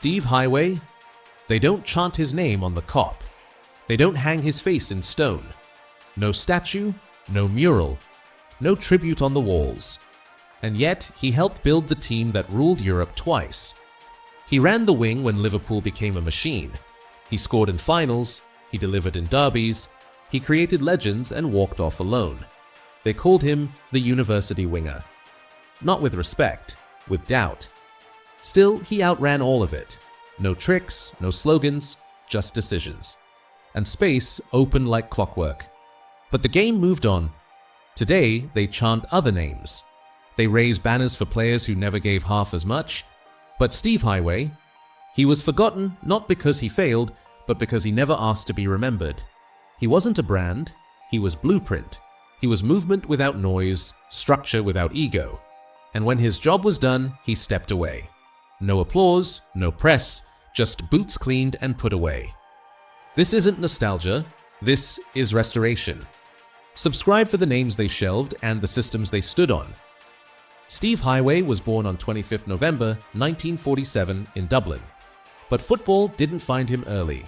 Steve Heighway, they don't chant his name on the cop. They don't hang his face in stone. No statue, no mural, no tribute on the walls. And yet, he helped build the team that ruled Europe twice. He ran the wing when Liverpool became a machine. He scored in finals, he delivered in derbies, he created legends and walked off alone. They called him the university winger. Not with respect, with doubt. Still, he outran all of it. No tricks, no slogans, just decisions. And space opened like clockwork. But the game moved on. Today, they chant other names. They raise banners for players who never gave half as much. But Steve Heighway, he was forgotten not because he failed, but because he never asked to be remembered. He wasn't a brand, he was blueprint. He was movement without noise, structure without ego. And when his job was done, he stepped away. No applause, no press, just boots cleaned and put away. This isn't nostalgia, this is restoration. Subscribe for the names they shelved and the systems they stood on. Steve Heighway was born on 25th November 1947 in Dublin. But football didn't find him early.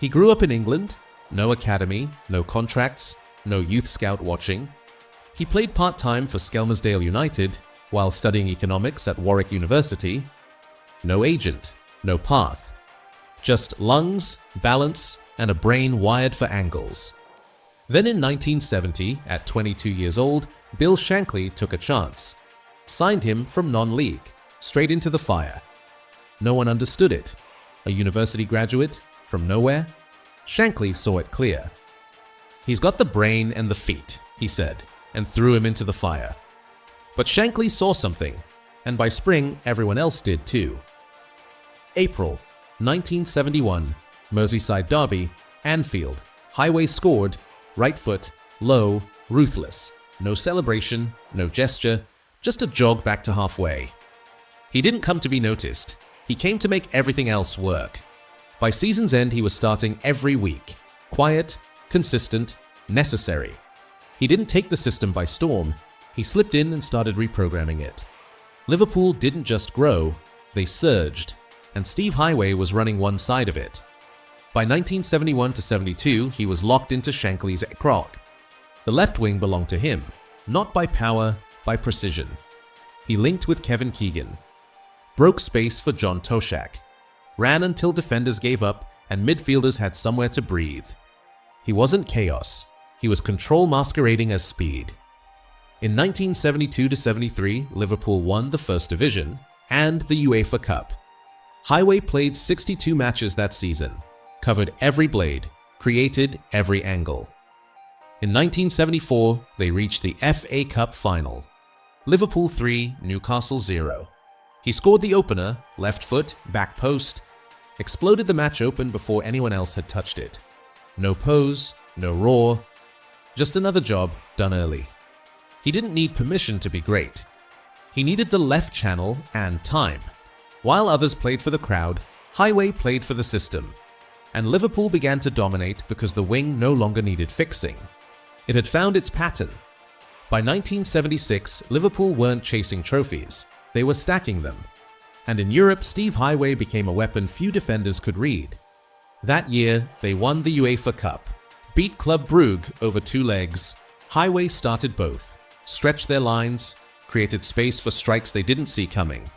He grew up in England, no academy, no contracts, no youth scout watching. He played part-time for Skelmersdale United while studying economics at Warwick University. No agent, no path. Just lungs, balance, and a brain wired for angles. Then in 1970, at 22 years old, Bill Shankly took a chance. Signed him from non-league, straight into the fire. No one understood it. A university graduate, from nowhere? Shankly saw it clear. He's got the brain and the feet, he said, and threw him into the fire. But Shankly saw something, and by spring everyone else did too. April 1971, Merseyside derby, Anfield. Heighway scored, right foot, low, ruthless. No celebration, no gesture, just a jog back to halfway. He didn't come to be noticed. He came to make everything else work. By season's end, he was starting every week. Quiet, consistent, necessary. He didn't take the system by storm. He slipped in and started reprogramming it. Liverpool didn't just grow, they surged. And Steve Heighway was running one side of it. By 1971-72, he was locked into Shankly's crock. The left wing belonged to him, not by power, by precision. He linked with Kevin Keegan, broke space for John Toshak, ran until defenders gave up and midfielders had somewhere to breathe. He wasn't chaos, he was control masquerading as speed. In 1972-73, Liverpool won the First Division and the UEFA Cup. Heighway played 62 matches that season, covered every blade, created every angle. In 1974, they reached the FA Cup final. Liverpool 3, Newcastle 0. He scored the opener, left foot, back post, exploded the match open before anyone else had touched it. No pose, no roar, just another job done early. He didn't need permission to be great. He needed the left channel and time. While others played for the crowd, Heighway played for the system. And Liverpool began to dominate because the wing no longer needed fixing. It had found its pattern. By 1976, Liverpool weren't chasing trophies, they were stacking them. And in Europe, Steve Heighway became a weapon few defenders could read. That year, they won the UEFA Cup, beat Club Brugge over 2 legs. Heighway started both, stretched their lines, created space for strikes they didn't see coming.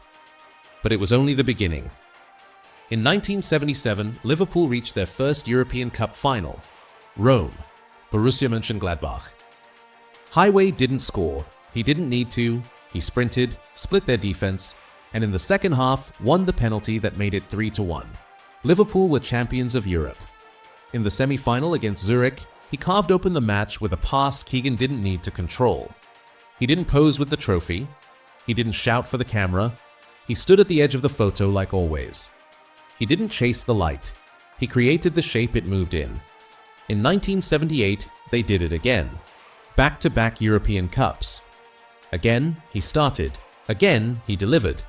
But it was only the beginning. In 1977, Liverpool reached their first European Cup final. Rome, Borussia Mönchengladbach. Heighway didn't score, he didn't need to, he sprinted, split their defense, and in the second half won the penalty that made it 3-1. Liverpool were champions of Europe. In the semi-final against Zurich, he carved open the match with a pass Keegan didn't need to control. He didn't pose with the trophy, he didn't shout for the camera, he stood at the edge of the photo like always. He didn't chase the light, he created the shape it moved in. In 1978, they did it again. Back-to-back European Cups. Again, he started. Again, he delivered.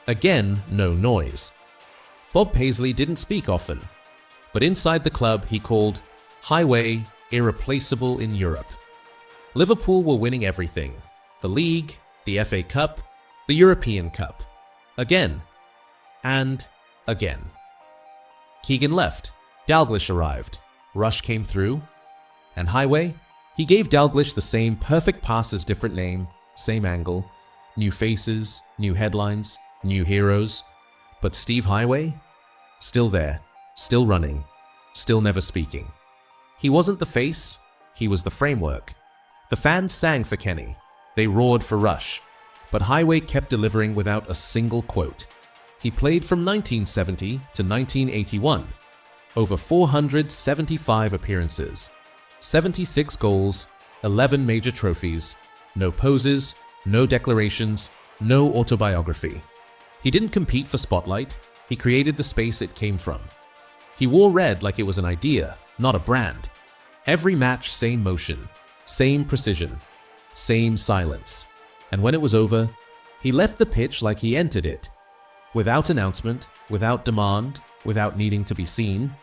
Again, no noise. Bob Paisley didn't speak often, but inside the club he called Heighway irreplaceable in Europe. Liverpool were winning everything. The league, the FA Cup, the European Cup. Again. And again. Keegan left. Dalglish arrived. Rush came through. And Heighway? He gave Dalglish the same perfect passes, different name, same angle, new faces, new headlines, new heroes. But Steve Heighway? Still there, still running, still never speaking. He wasn't the face, he was the framework. The fans sang for Kenny. They roared for Rush. But Heighway kept delivering without a single quote. He played from 1970 to 1981. Over 475 appearances, 76 goals, 11 major trophies, no poses, no declarations, no autobiography. He didn't compete for spotlight, he created the space it came from. He wore red like it was an idea, not a brand. Every match, same motion, same precision, same silence. And when it was over, he left the pitch like he entered it. Without announcement, without demand, without needing to be seen,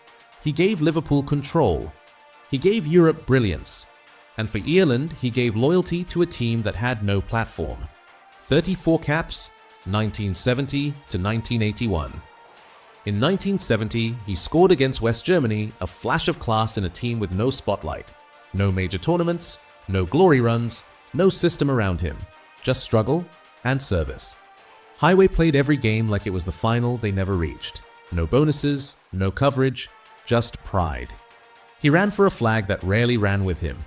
he gave Liverpool control. He gave Europe brilliance. And for Ireland, he gave loyalty to a team that had no platform. 34 caps, 1970 to 1981. In 1970, he scored against West Germany, a flash of class in a team with no spotlight. No major tournaments, no glory runs, no system around him. Just struggle and service. Heighway played every game like it was the final they never reached. No bonuses, no coverage, just pride. He ran for a flag that rarely ran with him.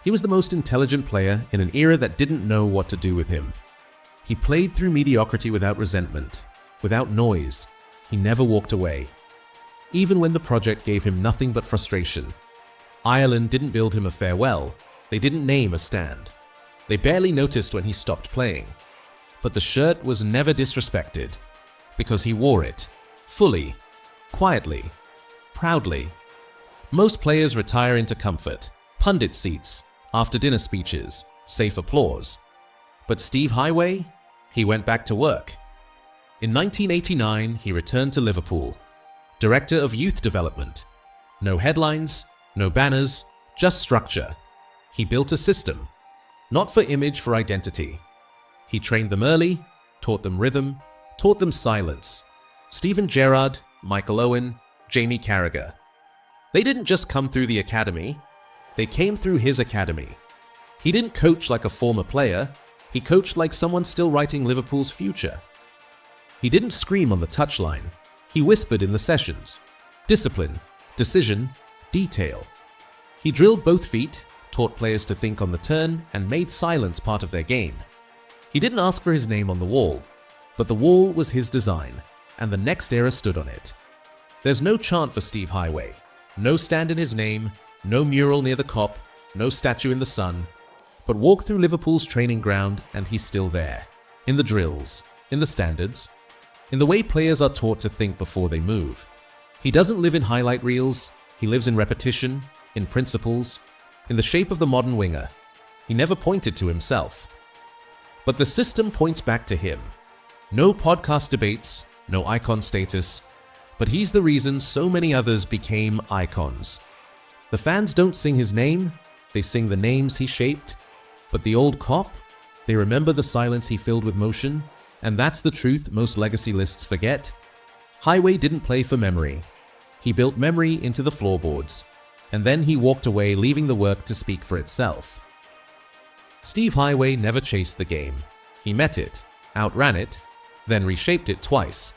He was the most intelligent player in an era that didn't know what to do with him. He played through mediocrity without resentment, without noise. He never walked away. Even when the project gave him nothing but frustration. Ireland didn't build him a farewell. They didn't name a stand. They barely noticed when he stopped playing. But the shirt was never disrespected, because he wore it, fully, quietly, proudly. Most players retire into comfort, pundit seats, after dinner speeches, safe applause. But Steve Heighway, he went back to work. In 1989, he returned to Liverpool, Director of Youth Development. No headlines, no banners, just structure. He built a system, not for image, for identity. He trained them early, taught them rhythm, taught them silence. Steven Gerrard, Michael Owen, Jamie Carragher. They didn't just come through the academy, they came through his academy. He didn't coach like a former player, he coached like someone still writing Liverpool's future. He didn't scream on the touchline, he whispered in the sessions. Discipline, decision, detail. He drilled both feet, taught players to think on the turn, and made silence part of their game. He didn't ask for his name on the wall, but the wall was his design, and the next era stood on it. There's no chant for Steve Heighway, no stand in his name, no mural near the Kop, no statue in the sun, but walk through Liverpool's training ground and he's still there. In the drills, in the standards, in the way players are taught to think before they move. He doesn't live in highlight reels, he lives in repetition, in principles, in the shape of the modern winger. He never pointed to himself. But the system points back to him. No podcast debates, no icon status, but he's the reason so many others became icons. The fans don't sing his name, they sing the names he shaped, but the old Kop, they remember the silence he filled with motion, and that's the truth most legacy lists forget. Heighway didn't play for memory. He built memory into the floorboards, and then he walked away, leaving the work to speak for itself. Steve Heighway never chased the game. He met it, outran it, then reshaped it twice.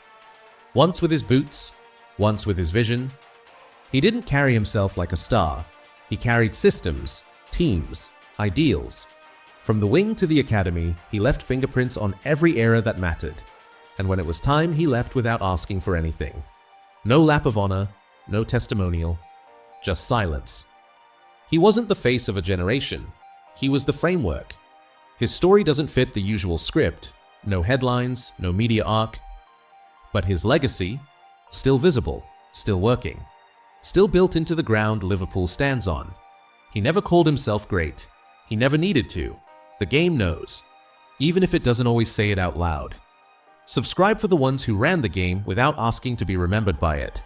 Once with his boots, once with his vision. He didn't carry himself like a star. He carried systems, teams, ideals. From the wing to the academy, he left fingerprints on every era that mattered. And when it was time, he left without asking for anything. No lap of honor, no testimonial, just silence. He wasn't the face of a generation. He was the framework. His story doesn't fit the usual script. No headlines, no media arc. But his legacy, still visible, still working, still built into the ground Liverpool stands on. He never called himself great. He never needed to. The game knows, even if it doesn't always say it out loud. Subscribe for the ones who ran the game without asking to be remembered by it.